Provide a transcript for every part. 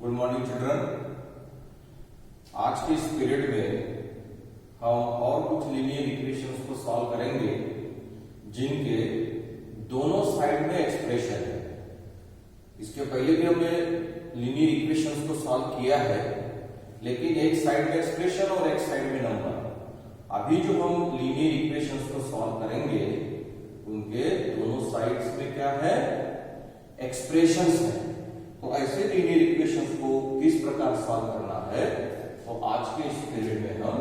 Good morning children. आज के इस पीरियड में हम और कुछ लीनियर इक्वेशंस को सॉल्व करेंगे जिनके दोनों साइड में एक्सप्रेशन है। इसके पहले भी हमने लीनियर इक्वेशंस को सॉल्व किया है, लेकिन एक साइड में एक्सप्रेशन और एक साइड में नंबर। अभी जो हम लीनियर इक्वेशंस को सॉल्व करेंगे उनके दोनों साइड्स में क्या है, एक्सप्रेशंस है। तो ऐसे लीनियर इक्वेशंस को किस प्रकार सॉल्व करना है तो आज के इस पीरियड में हम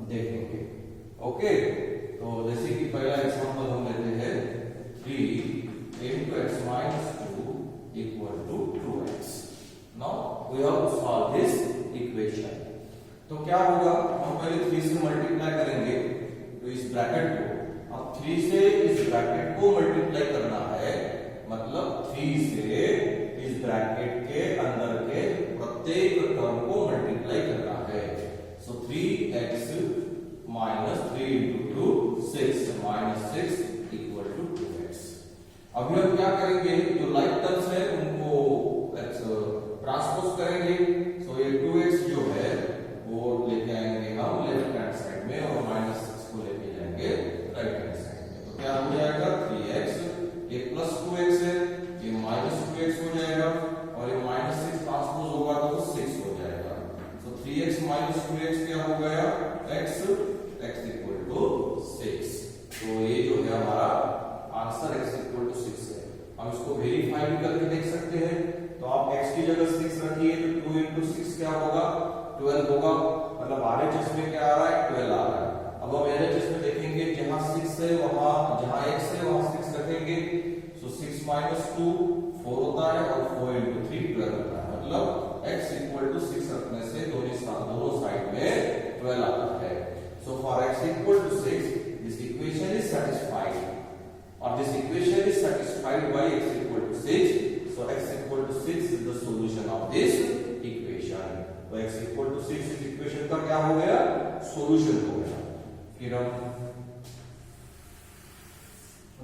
देखेंगे। ओके, तो जैसे कि पहला एग्जांपल हम लेते हैं 3 into x minus 2 equal to 2x। Now we have to solve this equation। तो क्या होगा, हम पहले 3 से मल्टीप्लाई करेंगे तो इस ब्रैकेट को, अब 3 से इस ब्रैकेट को मल्टीप्लाई करना है, मतलब 3 से इस ब्रैकेट के अंदर के प्रत्येक टर्म को मल्टीप्लाई करना है। So 3x minus 3 into 2 6 minus 6 equal to 2x। अभी हम क्या करेंगे, जो लाइक टर्म्स है उनको ट्रांसपोज करेंगे। सो ये 2x जो है वो लेके आएंगे हम लेफ्ट हैंड साइड में और -6 को लेके जाएंगे राइट हैंड साइड में। तो क्या हो जाएगा 3x, ये प्लस 2x है, ये -2x हो जाएगा और ये -6 ट्रांसपोज होगा तो 6 हो जाएगा। तो 3x minus 2x क्या हो गया, x equal to 6। तो ये जो है हमारा आंसर x equal to 6 है। हम इसको वेरीफाई भी करके देख सकते हैं। तो आप x की जगह 6 रखिए तो 2 into 6 क्या होगा, 12 होगा। मतलब RHS में क्या आ रहा है, 12 आ रहा है। अब हम LHS में देखेंगे, जहां 6 है वहां, जहां x है वहां 6 रखेंगे। सो 6 minus 2 4 होता है और 4 into 3 12 होता है। मतलब x equal to 6 रखने से दोनों साइड में 12 आता है। So for x equal to 6, this equation is satisfied, or this equation is satisfied by x equal to 6. So x equal to 6 is the solution of this equation. तो x equal to 6 इस equation का क्या हो गया, solution हो गया। फिर हम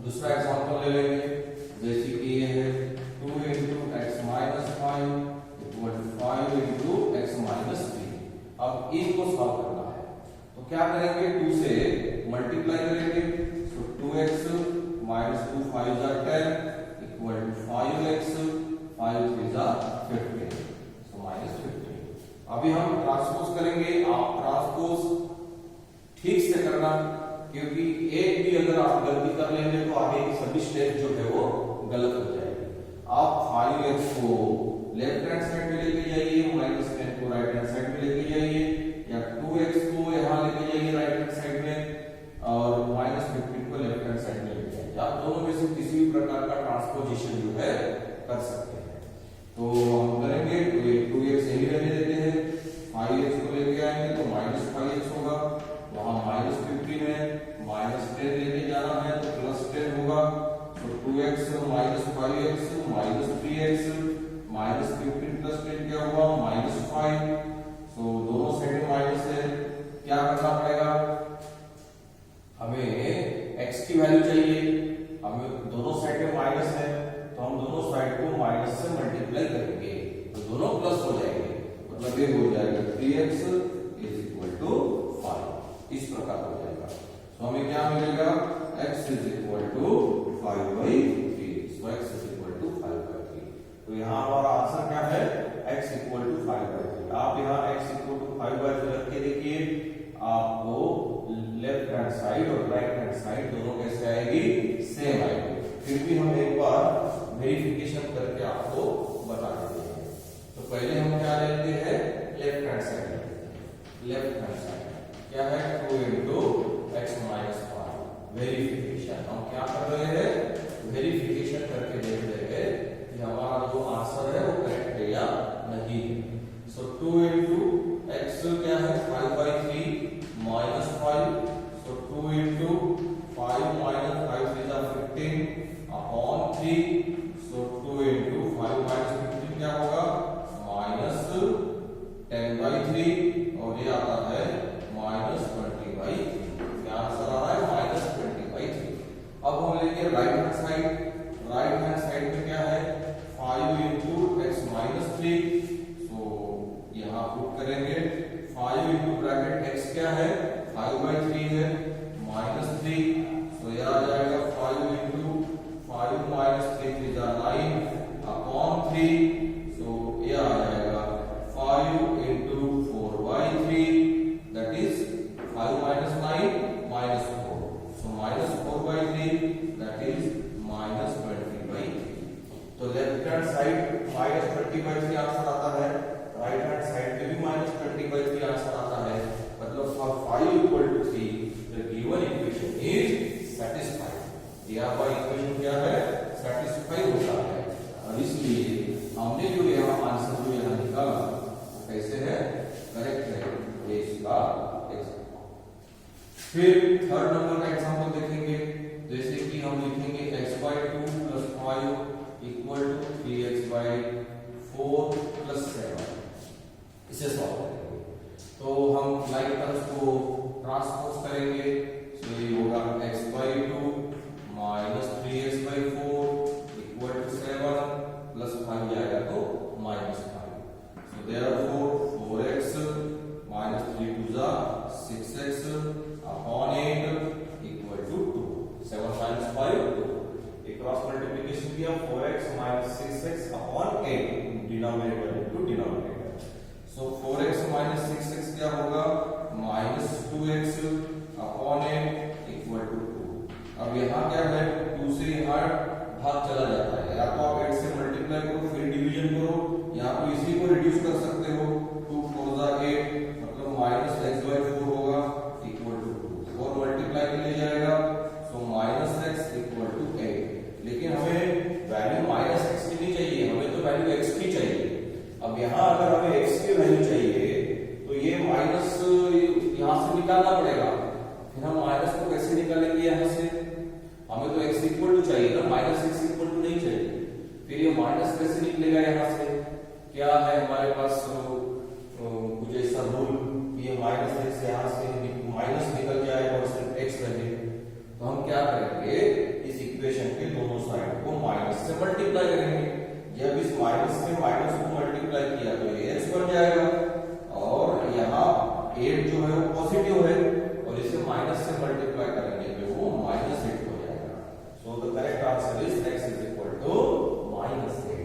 दूसरा एग्जांपल ले लेंगे, जैसे कि ये है 2 into x minus 5 equal to 5 into x minus 3। अब इनको सॉल्व करना है तो क्या करेंगे, 2 से मल्टीप्लाई करेंगे। सो 2x minus 2 5 are 10 equal to 5x 5 3 are 15। सो -15। अभी हम ट्रांसपोज करेंगे। आप ट्रांसपोज ठीक से करना, क्योंकि एक भी अगर आप गलती कर लेंगे तो आगे सभी स्टेप जो है वो गलत हो जाएगी। आप 5x को लेफ्ट हैंड साइड में लेके जाइए, -10 को राइट हैंड साइड में लेके जाइए, या 2x को यहां लेके जाइए राइट हैंड साइड में और -15 को लेफ्ट हैंड साइड में लेके जाइए। आप दोनों में से किसी भी प्रकार का ट्रांसपोजिशन जो है कर सकते हैं। तो हम करेंगे 2x यही रहने देते हैं, 5x को लेके आएंगे तो -5x होगा, वहां -15 है, -10 लेके जाना है तो +10 होगा। तो 2x -5x -3x -15 + 10 क्या हुआ, -5। तो दोनों साइड में माइनस है, क्या करना पड़ेगा, हमें x की वैल्यू चाहिए। हमें दोनों साइड में माइनस है तो हम दोनों साइड को माइनस से मल्टीप्लाई करेंगे तो दोनों प्लस हो जाएंगे। मतलब ये हो जाएगा 3x = 5। इस प्रकार हो जाएगा। तो हमें क्या मिलेगा, x = 5/3। सो x = 5/3। तो यहाँ हमारा आंसर क्या है, x = 5/3। आप यहाँ x = 5/3 रख के देखिए, आपको लेफ्ट हैंड साइड और राइट हैंड साइड दोनों कैसे आएगी, सेम आएगी। फिर भी हम एक बार वेरिफिकेशन करके आपको बता देते हैं। तो पहले हम क्या लेते हैं, left hand side. Left hand side क्या है, 2 into x minus 5। वेरिफिकेशन हम क्या कर रहे हैं, वेरिफिकेशन करके देख रहे हैं कि हमारा जो आंसर है वो करेक्ट है या नहीं है। सो 2 into x क्या है, 5/3 -5। सो 2 into 5 minus 5 3 are 15 upon 3। So 2 into 5 minus 15 क्या होगा, -10/3 और ये आता है -20/3। क्या आंसर आ रहा है, -20/3। अब हम लेंगे राइट 3 जा 9 अपॉन 3, सो ये आ जाएगा 5 into 4/3, that is 5 minus 9 minus 4, so minus 4/3, that is minus 20/3. तो left hand side minus 20/3 answer आता है, राइट हैंड साइड पे भी minus 20/3 आंसर आता है, मतलब for 5 equal to 3 the given equation is satisfied. दिया हुआ इक्वेशन क्या है, सेटिस्फाई होता है, और इसलिए हमने जो यहाँ आंसर जो यहाँ निकाला कैसे है, करेक्ट है, ये इसका एग्जाम्पल। फिर थर्ड नंबर का एग्जाम्पल देखेंगे, जैसे कि हम लिखेंगे x/2 + 5 = 3x/4 + 7, इसे सॉल्व करेंगे। तो हम लाइक टर्म्स को ट्रांसपोज करेंगे, तो ये होगा x/2 minus 3x/4 equal to 7 plus 5 जाएगा तो minus 5. So therefore 4x minus 3 to 6x upon 8 equal to 2. 7 minus 5 2. एक क्रॉस मल्टीप्लिकेशन किया, 4x minus 6x upon 8 denominator into denominator. So 4x minus 6x क्या होगा, minus 2x upon 8 equal to 2. अब यहाँ क्या है, 2 से यहाँ भाग चला जाता है, या तो आप 8 से मल्टीप्लाई करो फिर डिवीजन करो, या तो इसी को रिड्यूस कर सकते हो, 2 4 8 मतलब माइनस x/4 होगा इक्वल टू 2, 4 मल्टीप्लाई के लिए जाएगा, so minus x equal to 8। लेकिन हमें वैल्यू माइनस x की नहीं चाहिए, हमें तो वैल्यू x की चाहिए। अब यहाँ अगर हमें x की वैल्यू चाहिए तो ये माइनस यहाँ से निकालना पड़ेगा, फिर हम माइनस को कैसे निकालेंगे, यहाँ से हमें तो x इक्वल टू चाहिए ना, माइनस x इक्वल टू नहीं चाहिए, फिर ये माइनस कैसे निकलेगा, यहाँ से क्या है हमारे पास कुछ ऐसा रूल, ये माइनस x यहाँ से माइनस निकल जाएगा और सिर्फ x रहे, तो हम क्या करेंगे, इस इक्वेशन के दोनों साइड को माइनस से मल्टीप्लाई करेंगे। जब इस माइनस से माइनस को मल्टीप्लाई किया तो ये x बन जाएगा, और यहाँ 8 जो है वो पॉजिटिव है, और इसे माइनस से मल्टीप्लाई करेंगे तो वो माइनस 8 हो जाएगा। So the correct answer is x is equal to -8,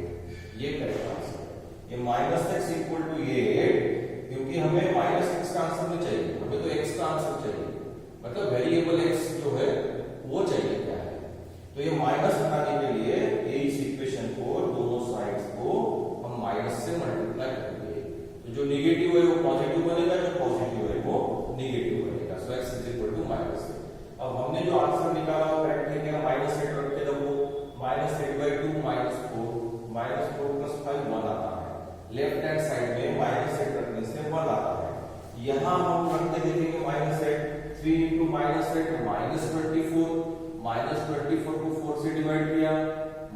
ये करेक्ट आंसर है। ये -x इक्वल टू ये 8, क्योंकि हमें -x का आंसर नहीं चाहिए, हमें तो x का आंसर चाहिए, मतलब वेरिएबल x जो है वो चाहिए क्या है, तो ये माइनस हटाने के लिए इस इक्वेशन को दोनों साइड्स को हम माइनस से मल्टीप्लाई करेंगे, तो जो नेगेटिव है वो पॉजिटिव बनेगा, जो पॉजिटिव है वो नेगेटिव बनेगा। सो x इज इक्वल टू -8। अब हमने जो आंसर निकाला वो करेक्ट है क्या, -8 रख के रखो, -8/2 -4 + 5 1 आता है, लेफ्ट हैंड साइड में -8 रखने से 1 आता है। यहाँ हम रखते देखेंगे -8, 3 into -8 -24, -24 को 4 से डिवाइड किया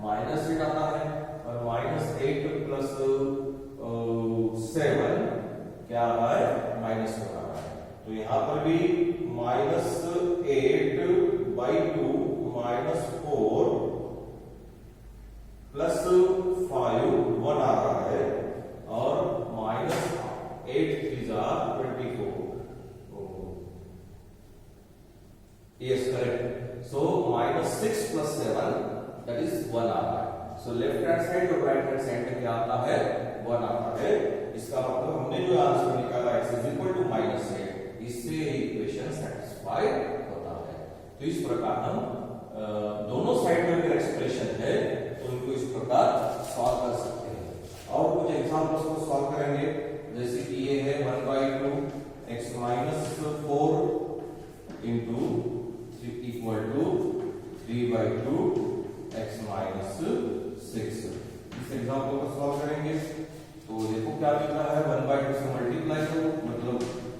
-8 आता है, और -8 प्लस 7 क्या है, -1 आता है। तो यहाँ पर भी -8/2 -4 प्लस 5 1 आ रहा है, और -8 3 24, yes correct, so -6 + 7 that is 1 आता है। so लेफ्ट हैंड साइड और राइट हैंड साइड में क्या आता है, 1 आता है। इसका मतलब हमने जो आंसर निकाला x इज इक्वल टू -8, इससे इक्वेशन सेटिस्फाइड होता है। तो इस प्रकार हम दोनों साइड में अगर एक्सप्रेशन है तो उनको इस प्रकार सॉल्व कर सकते हैं। और कुछ एग्जांपल्स को सॉल्व करेंगे, जैसे कि ये है 1/2 x - 4 into equal to 3/2 x - 6। इस एग्जांपल को सॉल्व करेंगे तो देखो क्या मिल रहा है, 1/2 से मल्टीप्लाई करो, मतलब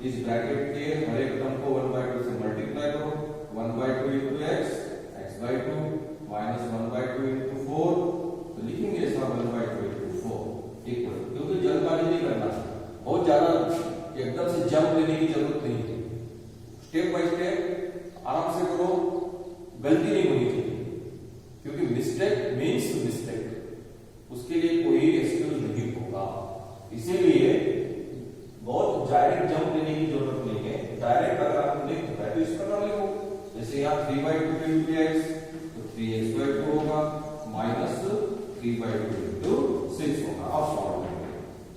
इस ब्रैकेट के हर एक टर्म को 1/2 से मल्टीप्लाई करो, 1/2 into x, x/2 minus 1/2 into 4, तो लिखेंगे इसका 1/2 into 4 इक्वल, क्योंकि जल्दबाजी नहीं करना, बहुत ज्यादा एकदम से जंप लेने की जरूरत नहीं है, स्टेप बाय स्टेप आराम से करो, गलती नहीं होनी चाहिए, क्योंकि मिस्टेक मीन्स मिस्टेक, उसके लिए कोई एक्सक्यूज नहीं होगा। इसीलिए बहुत डायरेक्ट जंप लेने की जरूरत नहीं है, डायरेक्ट अगर आपको लिखना है तो इस प्रकार लिखो, जैसे यहाँ 3/2 into x तो 3x/2 होगा, 3/2 into 6 होगा। अब सॉल्व करेंगे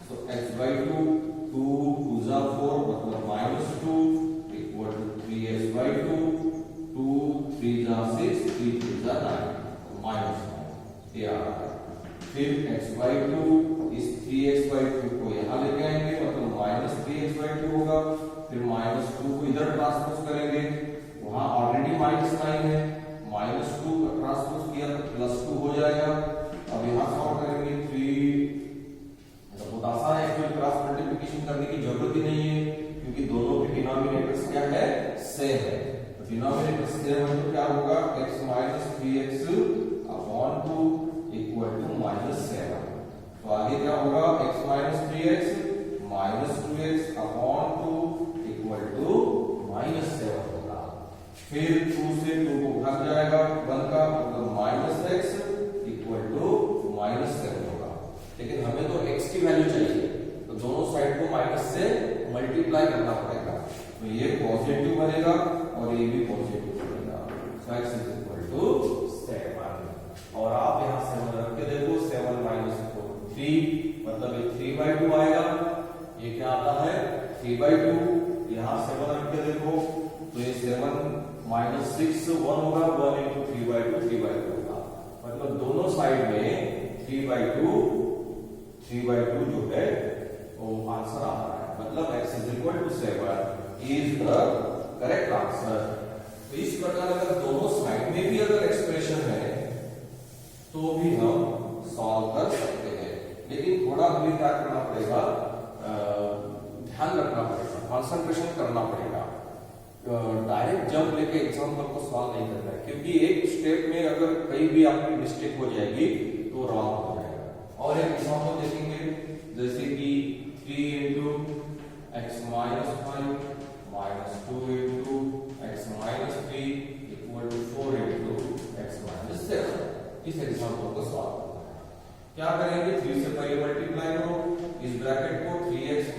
तो x/2 2 2 जा 4 मतलब -2 इक्वल टू 3x/2 2 3 जा 6 3 3 जा 9 -9 ये आ रहा है। फिर x/2 इस 3x/2 को यहाँ लेके आएंगे मतलब -3x/2 होगा। फिर -2 को इधर ट्रांसपोज करेंगे, वहां ऑलरेडी -9 है, -2 का ट्रांसपोज किया तो +2 हो जाएगा। अब यहाँ सॉल्व करेंगे 3 तो बहुत आसान है, इसमें क्रॉस मल्टीप्लिकेशन करने की जरूरत ही नहीं है क्योंकि दोनों के डिनोमिनेटर्स क्या है, सेम है। तो डिनोमिनेटर सेम है तो क्या होगा x - 3x upon 2 equal to -7। तो आगे क्या होगा x - 3x -2x upon 2 equal to -7 होगा। फिर 2 से 2 को भाग जाएगा 1 का मतलब -x इक्वल टू -7 होगा। लेकिन हमें तो x की वैल्यू चाहिए तो दोनों साइड को माइनस से मल्टीप्लाई करना पड़ेगा। तो ये पॉजिटिव बनेगा और ये भी पॉजिटिव बनेगा। सो x इक्वल टू 7 और आप यहाँ 7 रख के देखो 7 - 4 3 मतलब ये 3/2 आएगा। ये क्या आता है 3/2। यहाँ 7 रख के देखो तो ये 7 - 6 1 होगा 1 into 3/2 3/2 होगा। मतलब दोनों साइड में 3/2 जो है वो आंसर आ रहा है। मतलब x = 7 is the correct answer. तो इस प्रकार अगर दोनों साइड में भी अगर एक्सप्रेशन है तो भी हम सॉल्व कर सकते हैं। लेकिन थोड़ा हमें क्या करना पड़ेगा, ध्यान रखना पड़ेगा, कंसंट्रेशन करना पड़ेगा। डायरेक्ट जंप लेके एग्जांपल को सॉल्व नहीं करना है क्योंकि एक स्टेप में अगर कहीं भी आपकी मिस्टेक हो जाएगी तो रॉन्ग हो जाएगा। और एक एग्जांपल देखेंगे जैसे कि 3 into x - 5 -2 into x - 3 equal to 4 into x - 7। इस एग्जांपल को सॉल्व करना है। क्या करेंगे 3 से पहले मल्टीप्लाई करो इस ब्रैकेट को 3x -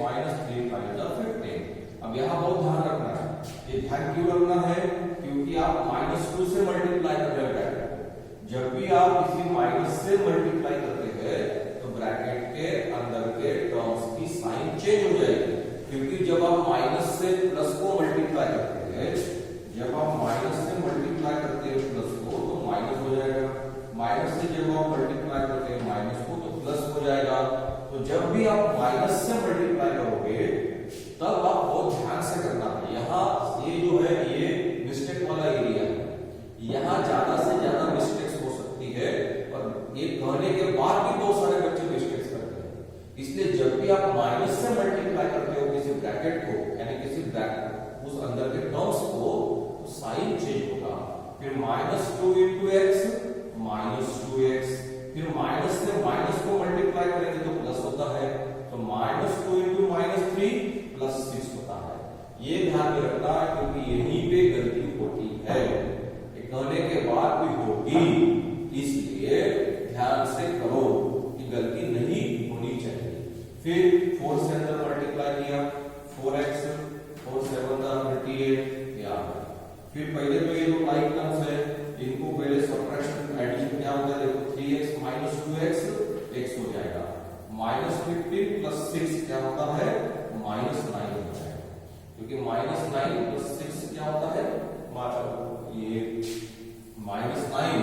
3 × 15। अब यहाँ बहुत ध्यान रखना है। ये ध्यान क्यों रखना है क्योंकि आप -2 से मल्टीप्लाई कर रहे हैं। जब भी आप किसी माइनस से मल्टीप्लाई करते हैं तो ब्रैकेट के अंदर के टर्म्स की साइन चेंज हो जाएगी। क्योंकि जब आप माइनस से प्लस को मल्टीप्लाई करते हैं, जब आप माइनस से मल्टीप्लाई करते हैं प्लस को तो माइनस हो जाएगा, माइनस से जब आप मल्टीप्लाई करते हैं माइनस को तो प्लस हो जाएगा। तो जब भी आप माइनस से मल्टीप्लाई करोगे तब आप बहुत ध्यान से करना है। यहाँ ये जो है ये मिस्टेक वाला एरिया है, यहाँ ज्यादा से ज्यादा मिस्टेक्स हो सकती है और ये कहने के बाद भी बहुत सारे बच्चे मिस्टेक्स करते हैं। इसलिए जब भी आप माइनस से मल्टीप्लाई करते हो किसी ब्रैकेट को यानी किसी ब्रैकेट उस अंदर के टर्म्स को तो साइन चेंज होगा। फिर -2 into x -2x, फिर माइनस से माइनस को मल्टीप्लाई करेंगे तो प्लस होता है तो -2 into -3 +6 होता है। ये ध्यान में रखना है क्योंकि यहीं पे गलती होती है, कहने के बाद भी होगी, इसलिए ध्यान से करो कि गलती नहीं होनी चाहिए। फिर 4 से अंदर मल्टीप्लाई किया 4x 4 7 38 याद। फिर पहले तो ये जो लाइक टर्म्स है इनको पहले सब्ट्रैक्शन एडिशन क्या होता है देखो 3x - 2x x हो जाएगा। -15 + 6 क्या होता है -9 होता है क्योंकि -9 + 6 क्या होता है ये -9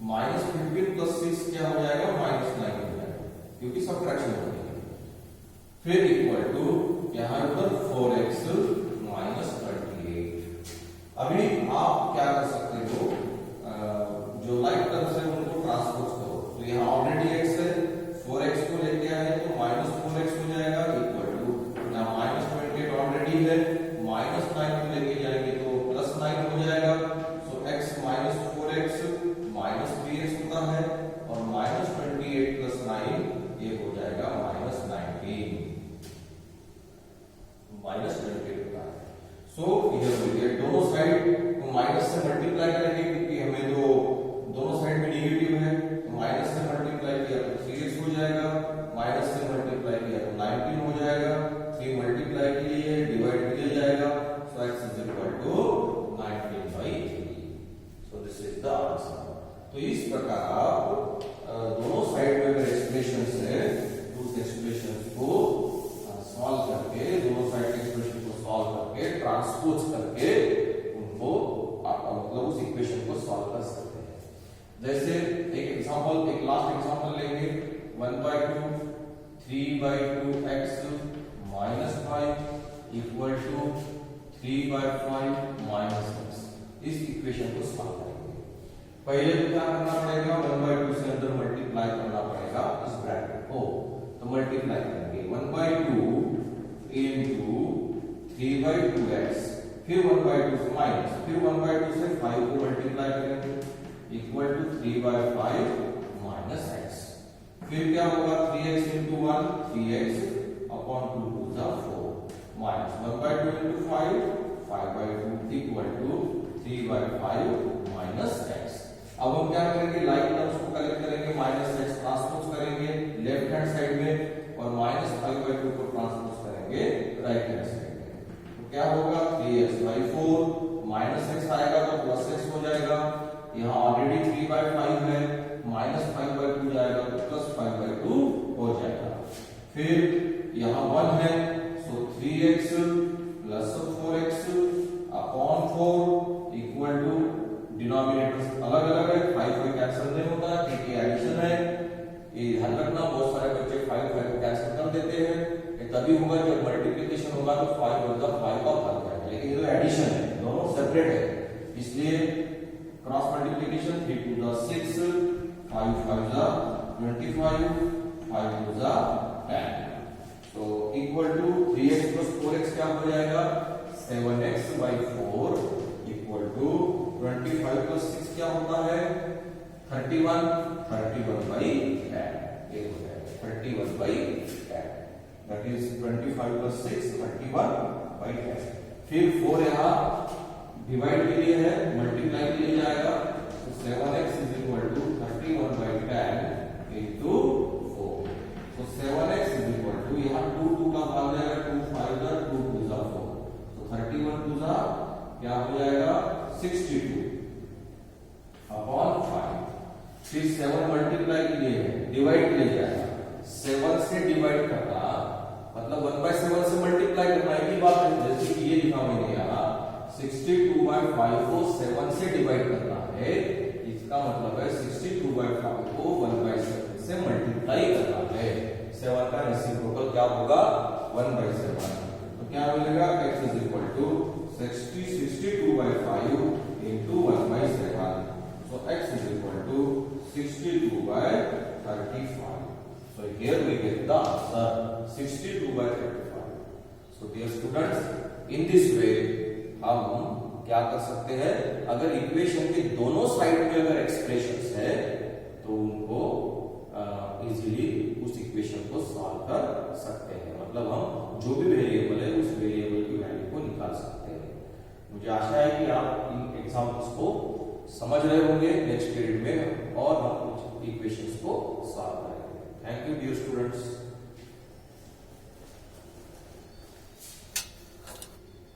-15 + 6 क्या हो जाएगा -9 हो जाएगा क्योंकि सब्ट्रैक्शन हो गई। फिर इक्वल टू यहाँ पर 4x - 38। अभी आप क्या कर सकते हो, जो लाइक टर्म्स है उनको ट्रांसपोज करो। तो यहाँ ऑलरेडी x है 4x को लेके आए तो -4x हो जाएगा इक्वल टू यहाँ -28 ऑलरेडी है -9 को लेके जाएंगे तो +9 हो जाएगा। सो x - 4x -3x होता है और -28 + 9 ये हो जाएगा -19 होता है। सो ये दोनों साइड को माइनस से मल्टीप्लाई करेंगे क्योंकि हमें तो दोनों साइड में नेगेटिव है तो माइनस से मल्टीप्लाई किया तो 3x हो जाएगा, माइनस से मल्टीप्लाई किया तो 19 हो जाएगा। 3 मल्टीप्लाई के लिए डिवाइड किया जाएगा so x = 19/3। So this is the answer. तो इस प्रकार आप लास्ट एग्जांपल लेंगे 1/2 3/2x minus 5 equal to 3/5 minus x। इस इक्वेशन को सॉल्व करेंगे। पहले तो क्या करना पड़ेगा, 1/2 से अंदर मल्टीप्लाई करना पड़ेगा इस ब्रैकेट को, तो मल्टीप्लाई करेंगे 1/2 into 3/2x, फिर 1/2 से माइनस, फिर 1/2 से 5 को मल्टीप्लाई करेंगे इक्वल टू 3/5 माइनस x। फिर क्या होगा 3x into 1 3x अपॉन 2 2 जा 4 minus 1/2 into 5 5/2 equal to 3/5 minus x। अब हम क्या करेंगे, लाइक टर्म्स को कलेक्ट करेंगे, माइनस x ट्रांसपोज करेंगे लेफ्ट हैंड साइड में और माइनस 5/2 को ट्रांसपोज करेंगे राइट हैंड साइड में। तो क्या होगा 3x/4 माइनस x आएगा तो प्लस x हो जाएगा। यहाँ ऑलरेडी 3/5 है, माइनस 5/2 जाएगा तो प्लस 5/2 हो जाएगा। फिर यहाँ 1 है so 3x plus 4x upon 4 equal to, denominators अलग अलग है, 5 कैंसिल नहीं होता क्योंकि एडिशन है। ये ध्यान रखना, बहुत सारे बच्चे 5 को कैंसिल कर देते हैं। ये तभी होगा जब मल्टीप्लिकेशन होगा तो 5 होगा 5 का भाग जाएगा, लेकिन ये तो एडिशन है, दोनों सेपरेट है, इसलिए क्रॉस मल्टीप्लिकेशन 3 2 जा 6 5 5 जा 25 5 2 जा 10 तो equal to 3x plus 4x क्या हो जाएगा 7x/4 इक्वल टू 25 प्लस 6 क्या होता है 31 31/10 ये हो जाएगा 31/10 दैट इज 25 प्लस 6 31/10। फिर 4 यहाँ डिवाइड के लिए है, मल्टीप्लाई के लिए जाएगा तो 7x is equal to 31/10 into 4। तो 7x इज इक्वल टू यहाँ 2 2 का भाग जाएगा 2 5 जा 2 2 जा 4 तो 31 2 जा क्या हो जाएगा 62 अपॉन 5। फिर 7 मल्टीप्लाई के लिए है, डिवाइड के लिए जाएगा, 7 से डिवाइड करना मतलब 1/7 से मल्टीप्लाई करना एक ही बात है, जैसे कि ये लिखा मैंने यहाँ 62/5 को 7 से डिवाइड करना है, इसका मतलब है 62/5 को 1/7 से मल्टीप्लाई करना है। 7 का रेसिप्रोकल क्या होगा 1/7 तो क्या मिलेगा x is equal to 62/5 into 1/7 so x is equal to 62/35 so here we get the answer 62/35। so dear students in this way हम क्या कर सकते हैं, अगर इक्वेशन के दोनों साइड में अगर एक्सप्रेशंस है तो उनको इजीली उस इक्वेशन को सॉल्व कर सकते हैं, मतलब हम जो भी वेरिएबल है उस वेरिएबल की वैल्यू को निकाल सकते हैं। मुझे आशा है कि आप इन एग्जांपल्स को समझ रहे होंगे, नेक्स्ट पीरियड में और हम कुछ इक्वेशंस को सॉल्व करेंगे। Thank you dear students.